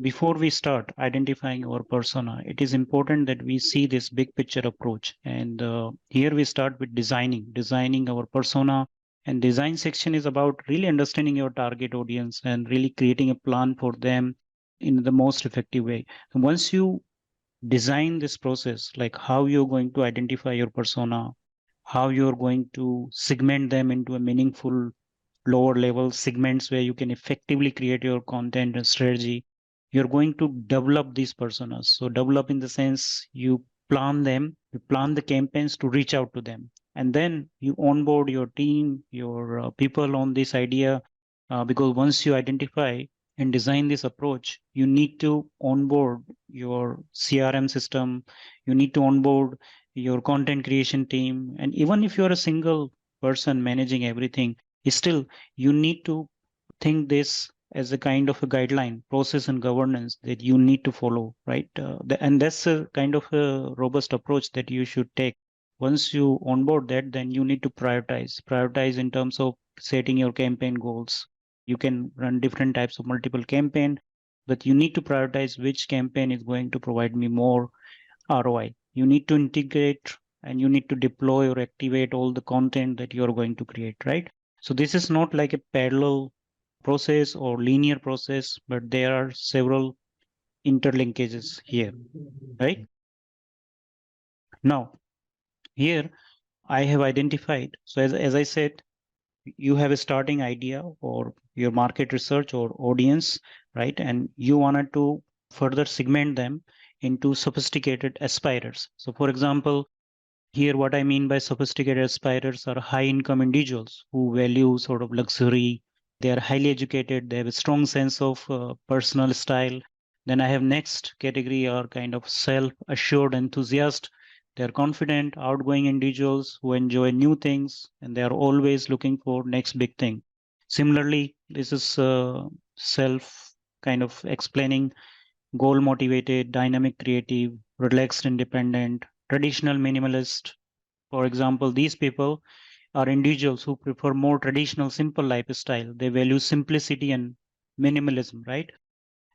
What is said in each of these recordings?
before we start identifying our persona, it is important that we see this big picture approach. And here we start with designing our persona. And design section is about really understanding your target audience and really creating a plan for them in the most effective way. And once you design this process, like how you're going to identify your persona, how you're going to segment them into a meaningful lower level segments where you can effectively create your content and strategy, you're going to develop these personas. So develop in the sense you plan them, you plan the campaigns to reach out to them, and then you onboard your team, your people on this idea, because once you identify and design this approach, you need to onboard your CRM system, you need to onboard your content creation team, and even if you're a single person managing everything, still you need to think this as a kind of a guideline, process and governance that you need to follow, right? And that's a kind of a robust approach that you should take. Once you onboard that, then you need to prioritize in terms of setting your campaign goals. You can run different types of multiple campaign, but you need to prioritize which campaign is going to provide me more ROI. You need to integrate and you need to deploy or activate all the content that you're going to create, right? So this is not like a parallel process or linear process, but there are several interlinkages here, right? Now, here I have identified, so as I said, you have a starting idea or your market research or audience, right? And you wanted to further segment them into sophisticated aspirers. So for example, here what I mean by sophisticated aspirers are high income individuals who value sort of luxury. They are highly educated, they have a strong sense of personal style. Then I have next category are kind of self-assured enthusiasts. They are confident, outgoing individuals who enjoy new things, and they are always looking for next big thing. Similarly, this is self kind of explaining, goal motivated, dynamic, creative, relaxed, independent, traditional minimalist. For example, these people are individuals who prefer more traditional, simple lifestyle. They value simplicity and minimalism, right?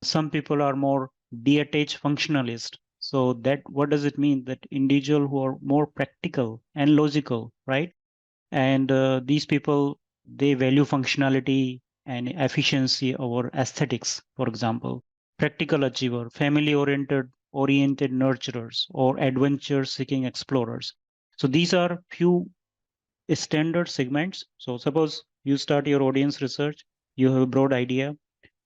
Some people are more detached functionalist. So that what does it mean? That individual who are more practical and logical, right? And these people, they value functionality and efficiency over aesthetics, for example. Practical achiever, family oriented nurturers, or adventure seeking explorers. So these are few standard segments. So suppose you start your audience research, you have a broad idea.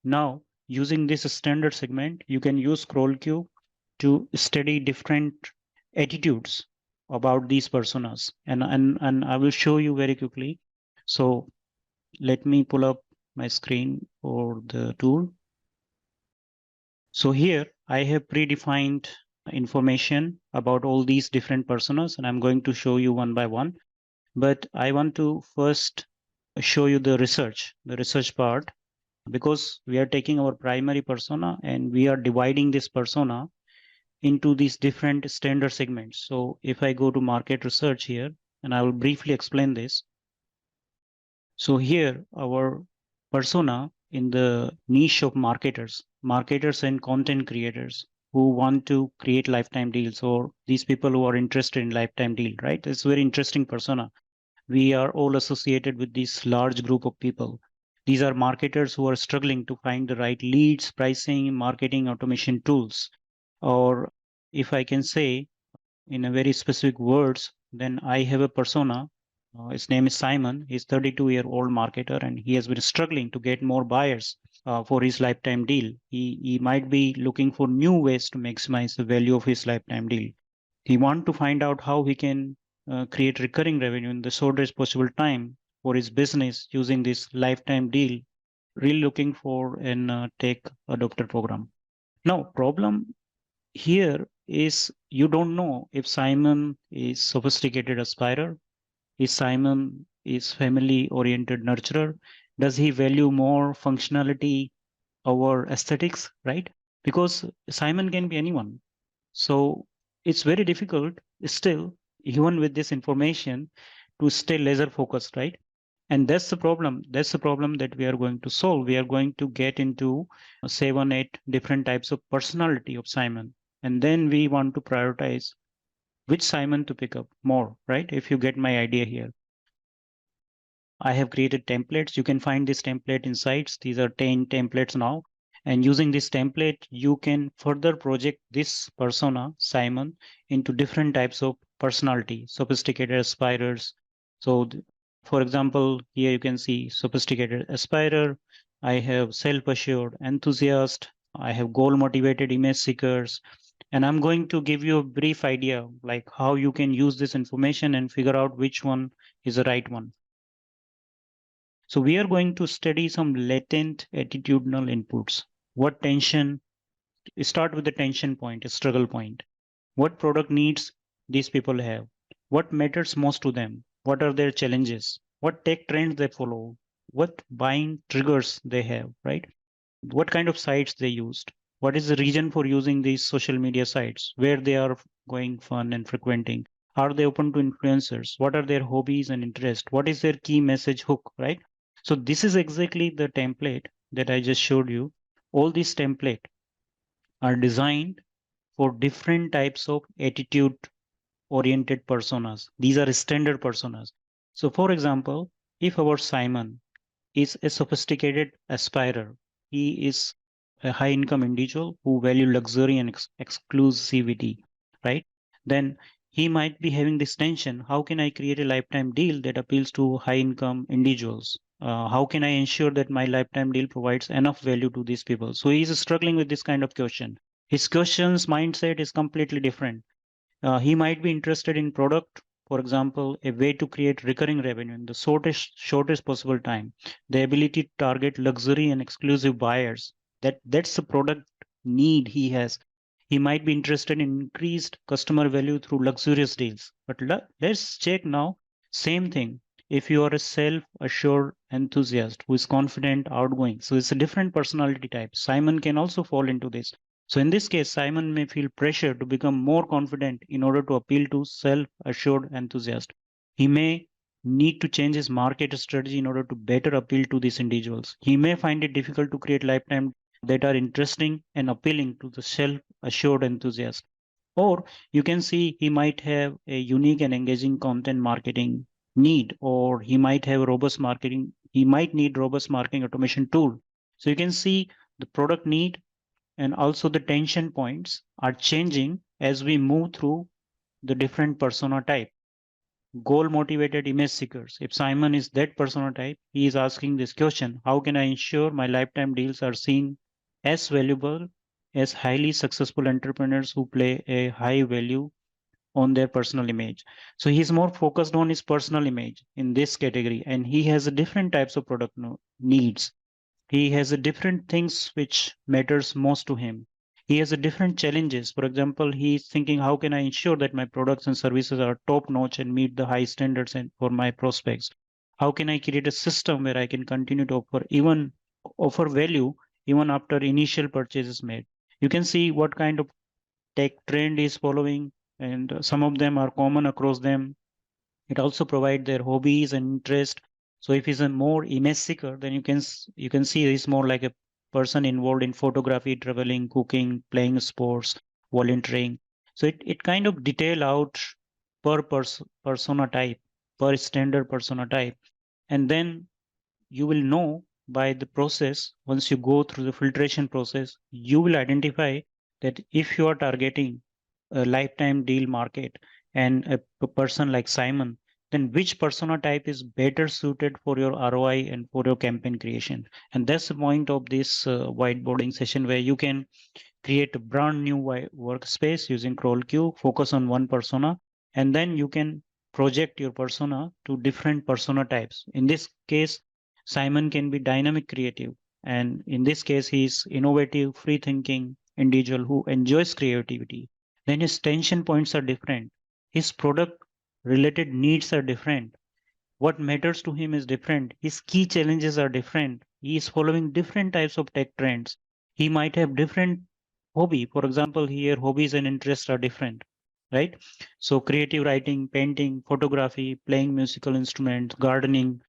Now, using this standard segment, you can use scroll queue to study different attitudes about these personas. And I will show you very quickly. So let me pull up my screen for the tool. So here I have predefined information about all these different personas, and I'm going to show you one by one. But I want to first show you the research part, because we are taking our primary persona and we are dividing this persona into these different standard segments. So if I go to market research here, and I will briefly explain this. So here our persona in the niche of marketers and content creators who want to create lifetime deals, or these people who are interested in lifetime deal, right? It's a very interesting persona. We are all associated with this large group of people. These are marketers who are struggling to find the right leads, pricing, marketing, automation tools. Or if I can say in a very specific words, then I have a persona. His name is Simon. He's 32-year-old marketer, and he has been struggling to get more buyers for his lifetime deal. He might be looking for new ways to maximize the value of his lifetime deal. He wants to find out how he can create recurring revenue in the shortest possible time for his business using this lifetime deal. Really looking for an tech adopter program. Now, problem here is you don't know if Simon is sophisticated aspirer, is Simon is family oriented nurturer, does he value more functionality over aesthetics, right? Because Simon can be anyone. So it's very difficult still, even with this information, to stay laser focused, right? And that's the problem. That's the problem that we are going to solve. We are going to get into 7, 8 different types of personality of Simon. And then we want to prioritize which Simon to pick up more, right? If you get my idea here. I have created templates. You can find this template in sites. These are 10 templates now. And using this template, you can further project this persona, Simon, into different types of personality, sophisticated aspirers. So, for example, here you can see sophisticated aspirer. I have self-assured enthusiast. I have goal-motivated image seekers. And I'm going to give you a brief idea, like how you can use this information and figure out which one is the right one. So we are going to study some latent attitudinal inputs. What tension, start with the tension point, a struggle point. What product needs these people have? What matters most to them? What are their challenges? What tech trends they follow? What buying triggers they have, right? What kind of sites they used? What is the reason for using these social media sites? Where they are going fun and frequenting? Are they open to influencers? What are their hobbies and interests? What is their key message hook, right? So this is exactly the template that I just showed you. All these templates are designed for different types of attitude oriented personas. These are standard personas. So for example, if our Simon is a sophisticated aspirer, he is a high income individual who value luxury and exclusivity, right? Then he might be having this tension. How can I create a lifetime deal that appeals to high income individuals? How can I ensure that my lifetime deal provides enough value to these people? So he's struggling with this kind of question. His question's mindset is completely different. He might be interested in product, for example, a way to create recurring revenue in the shortest possible time, the ability to target luxury and exclusive buyers. That's the product need he has. He might be interested in increased customer value through luxurious deals. But let's check now. Same thing. If you are a self-assured enthusiast who is confident, outgoing, so it's a different personality type. Simon can also fall into this. So in this case, Simon may feel pressure to become more confident in order to appeal to self-assured enthusiasts. He may need to change his market strategy in order to better appeal to these individuals. He may find it difficult to create lifetime that are interesting and appealing to the self-assured enthusiast. Or you can see he might have a unique and engaging content marketing need, or he might have robust marketing. He might need robust marketing automation tool. So you can see the product need and also the tension points are changing as we move through the different persona type. Goal motivated image seekers. If Simon is that persona type, he is asking this question: how can I ensure my lifetime deals are seen as valuable as highly successful entrepreneurs who play a high value on their personal image? So he's more focused on his personal image in this category, and he has a different types of product needs. He has a different things which matters most to him. He has a different challenges. For example, he's thinking, how can I ensure that my products and services are top notch and meet the high standards and for my prospects? How can I create a system where I can continue to offer value even after initial purchase is made? You can see what kind of tech trend is following, and some of them are common across them. It also provides their hobbies and interest. So if he's a more image seeker, then you can see he's more like a person involved in photography, traveling, cooking, playing sports, volunteering. So it kind of detail out per persona type, per standard persona type. And then you will know by the process, once you go through the filtration process, you will identify that if you are targeting a lifetime deal market and a person like Simon, then which persona type is better suited for your ROI and for your campaign creation? And that's the point of this whiteboarding session, where you can create a brand new workspace using crawl queue, focus on one persona, and then you can project your persona to different persona types. In this case, Simon can be dynamic creative, and in this case, he's innovative, free thinking individual who enjoys creativity. Then his tension points are different. His product related needs are different. What matters to him is different. His key challenges are different. He is following different types of tech trends. He might have different hobby. For example, here hobbies and interests are different, right? So creative writing, painting, photography, playing musical instruments, gardening,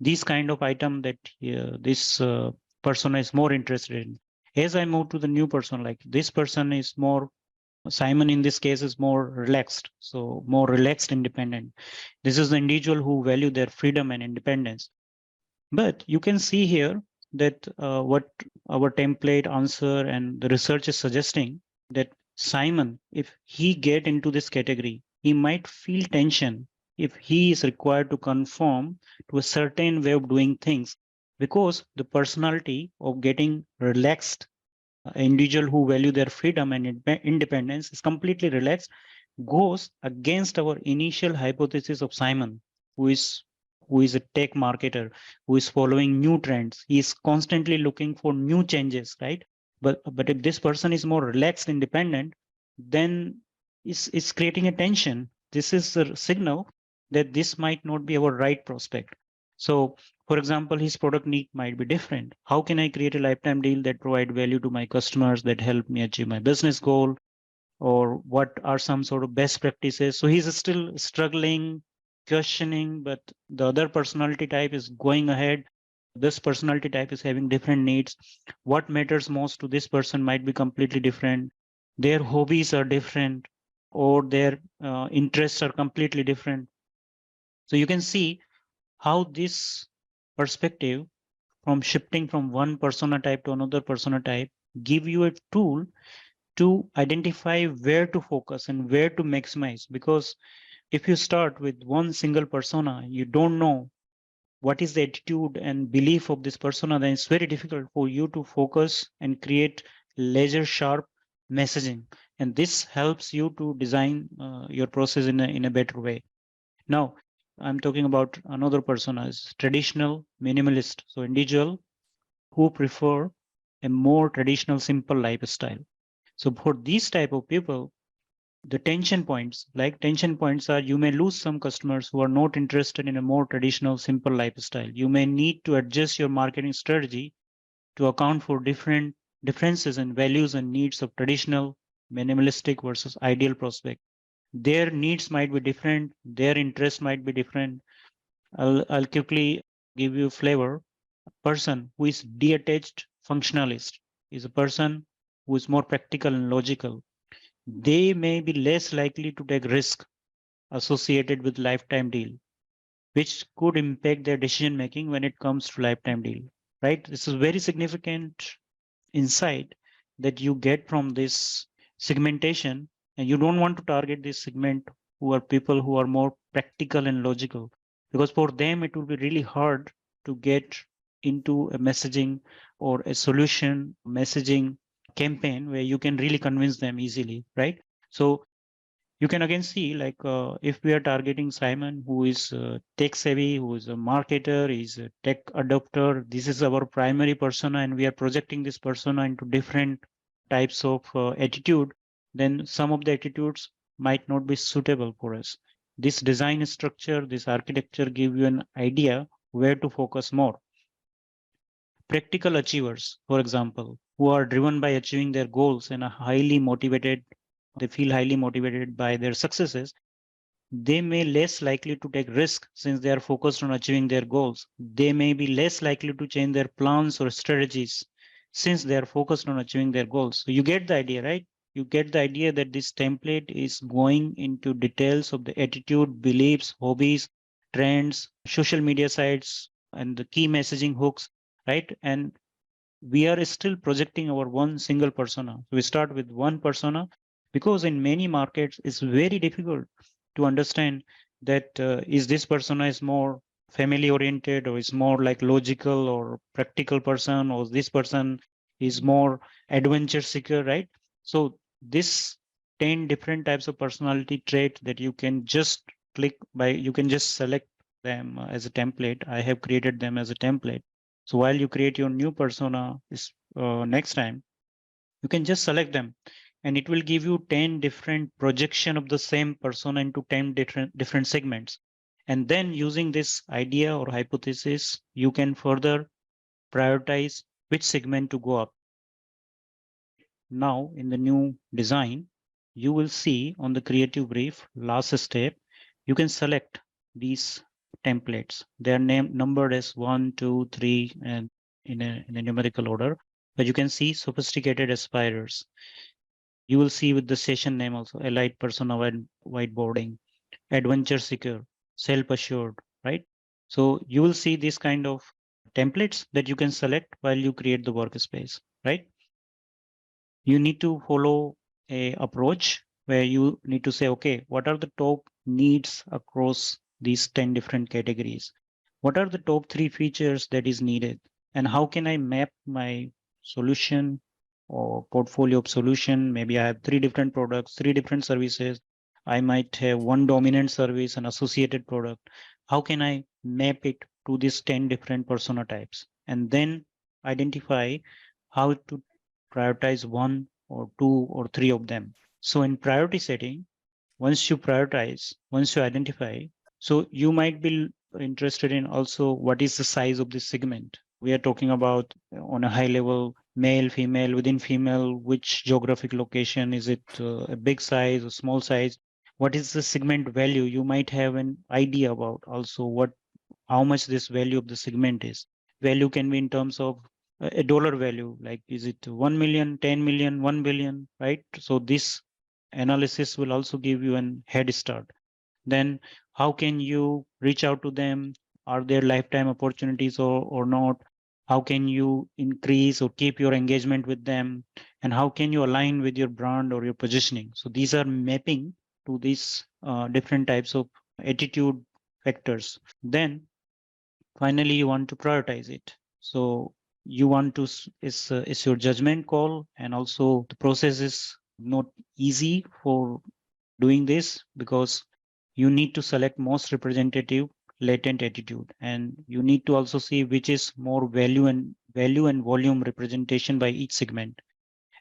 these kind of item that this persona is more interested in. As I move to the new person, like this person is more, Simon in this case is more relaxed, so more relaxed, independent. This is the individual who value their freedom and independence. But you can see here that what our template answer and the research is suggesting, that Simon, if he get into this category, he might feel tension if he is required to conform to a certain way of doing things, because the personality of getting relaxed, individual who value their freedom and independence is completely relaxed, goes against our initial hypothesis of Simon, who is a tech marketer, who is following new trends. He is constantly looking for new changes, right? But if this person is more relaxed, independent, then it's creating a tension. This is a signal that this might not be our right prospect. So, for example, his product need might be different. How can I create a lifetime deal that provide value to my customers, that help me achieve my business goal? Or what are some sort of best practices? So he's still struggling, questioning, but the other personality type is going ahead. This personality type is having different needs. What matters most to this person might be completely different. Their hobbies are different, or their interests are completely different. So you can see how this perspective, from shifting from one persona type to another persona type, give you a tool to identify where to focus and where to maximize. Because if you start with one single persona, you don't know what is the attitude and belief of this persona, then it's very difficult for you to focus and create laser sharp messaging. And this helps you to design your process in a better way. Now, I'm talking about another persona, is traditional minimalist. So individual who prefer a more traditional, simple lifestyle. So for these type of people, the tension points, are, you may lose some customers who are not interested in a more traditional, simple lifestyle. You may need to adjust your marketing strategy to account for differences in values and needs of traditional, minimalistic versus ideal prospect. Their needs might be different, their interests might be different. I'll quickly give you a flavor. A person who is detached functionalist is a person who is more practical and logical. They may be less likely to take risk associated with lifetime deal, which could impact their decision making when it comes to lifetime deal, right? This is very significant insight that you get from this segmentation, and you don't want to target this segment who are people who are more practical and logical, because for them it will be really hard to get into a messaging or a solution messaging campaign where you can really convince them easily, right? So you can again see, like, if we are targeting Simon, who is tech savvy, who is a marketer, is a tech adopter, this is our primary persona, and we are projecting this persona into different types of attitude, then some of the attitudes might not be suitable for us. This design structure, this architecture give you an idea where to focus more. Practical achievers, for example, who are driven by achieving their goals and are highly motivated, they feel highly motivated by their successes, they may less likely to take risk since they are focused on achieving their goals. They may be less likely to change their plans or strategies since they are focused on achieving their goals. So you get the idea, right? You get the idea that this template is going into details of the attitude, beliefs, hobbies, trends, social media sites, and the key messaging hooks, right? And we are still projecting our one single persona. We start with one persona because in many markets it's very difficult to understand that is this persona is more family oriented, or is more like logical or practical person, or this person is more adventure seeker, right? So this 10 different types of personality trait that you can just click by, you can just select them as a template. I have created them as a template. So while you create your new persona next time, you can just select them, and it will give you 10 different projection of the same persona into 10 different segments. And then using this idea or hypothesis, you can further prioritize which segment to go up. Now in the new design, you will see on the creative brief, last step, you can select these templates. They are numbered as 1, 2, 3, and in a numerical order. But you can see sophisticated aspirers. You will see with the session name also, Elite Persona Whiteboarding, Adventure Seeker, Self-Assured, right? So you will see this kind of templates that you can select while you create the workspace, right? You need to follow a approach where you need to say, okay, what are the top needs across these 10 different categories? What are the top 3 features that is needed? And how can I map my solution or portfolio of solution? Maybe I have 3 different products, 3 different services. I might have one dominant service and associated product. How can I map it to these 10 different persona types? And then identify how to prioritize one or two or three of them. So in priority setting, once you prioritize, once you identify, so you might be interested in also what is the size of this segment. We are talking about on a high level, male, female, within female, which geographic location, is it a big size or small size? What is the segment value? You might have an idea about also what how much this value of the segment is. Value can be in terms of a dollar value, like is it 1 million, 10 million, 1 billion, right? So this analysis will also give you an head start. Then how can you reach out to them? Are there lifetime opportunities or not? How can you increase or keep your engagement with them? And how can you align with your brand or your positioning? So these are mapping to these different types of attitude factors. Then finally you want to prioritize it. So you want to is your judgment call, and also the process is not easy for doing this because you need to select most representative latent attitude, and you need to also see which is more value and volume representation by each segment,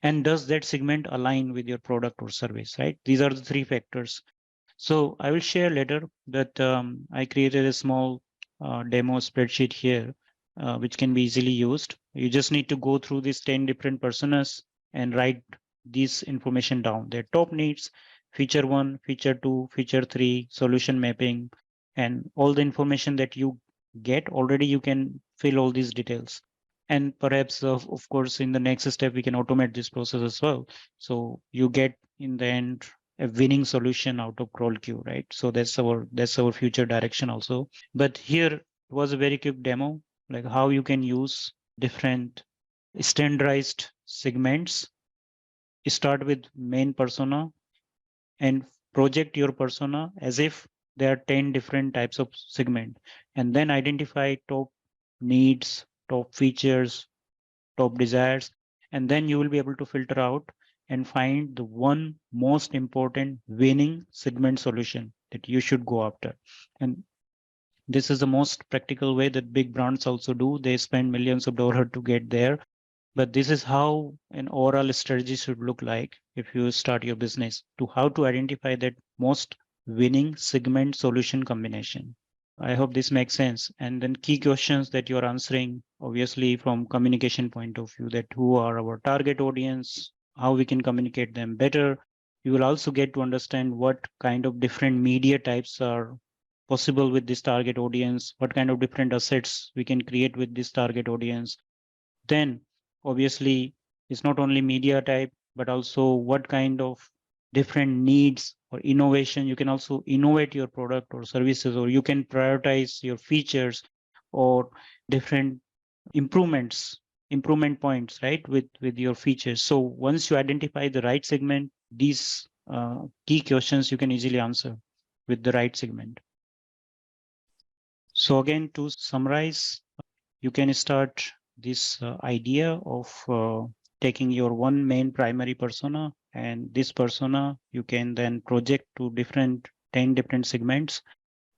and does that segment align with your product or service, right? These are the three factors. So I will share later that I created a small demo spreadsheet here, which can be easily used. You just need to go through these 10 different personas and write this information down. Their top needs, feature 1, feature 2, feature 3, solution mapping, and all the information that you get already, you can fill all these details. And perhaps, of course, in the next step, we can automate this process as well. So you get in the end a winning solution out of crawl queue, right? So that's our future direction also. But here was a very quick demo, like how you can use different standardized segments. Start with main persona and project your persona as if there are 10 different types of segment, and then identify top needs, top features, top desires, and then you will be able to filter out and find the one most important winning segment solution that you should go after. And this is the most practical way that big brands also do. They spend millions of dollars to get there, but this is how an overall strategy should look like if you start your business, to how to identify that most winning segment solution combination. I hope this makes sense. And then key questions that you're answering, obviously from communication point of view, that who are our target audience, how we can communicate them better. You will also get to understand what kind of different media types are possible with this target audience, what kind of different assets we can create with this target audience. Then obviously it's not only media type, but also what kind of different needs or innovation. You can also innovate your product or services, or you can prioritize your features or different improvement points, right, with your features. So once you identify the right segment, these key questions you can easily answer with the right segment. So again, to summarize, you can start this idea of taking your one main primary persona, and this persona you can then project to 10 different segments,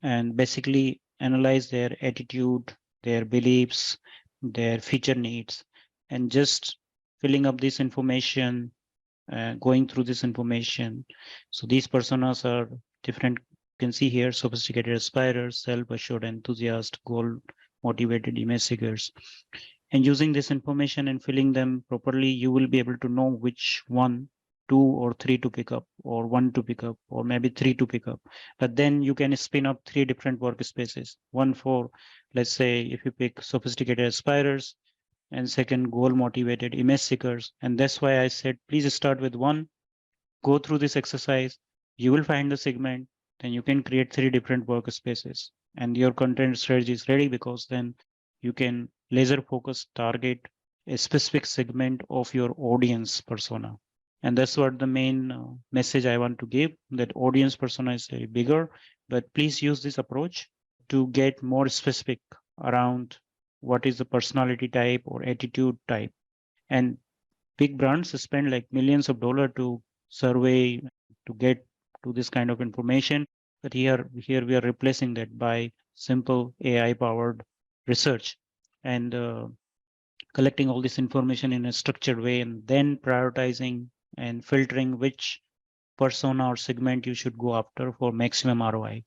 and basically analyze their attitude, their beliefs, their feature needs, and just filling up this information, going through this information. So these personas are different. You can see here: sophisticated aspirers, self-assured enthusiast, goal motivated image seekers. And using this information and filling them properly, you will be able to know which one 2 or 3 to pick up, or 1 to pick up, or maybe 3 to pick up. But then you can spin up 3 different workspaces. One for, let's say, if you pick sophisticated aspirers, and second, goal motivated image seekers. And that's why I said, please start with one, go through this exercise. You will find the segment, then you can create 3 different workspaces, and your content strategy is ready, because then you can laser focus target a specific segment of your audience persona. And that's what the main message I want to give, that audience persona is very bigger, but please use this approach to get more specific around what is the personality type or attitude type. And big brands spend like millions of dollars to survey, to get to this kind of information. But here we are replacing that by simple AI powered research, and collecting all this information in a structured way, and then prioritizing and filtering which persona or segment you should go after for maximum ROI.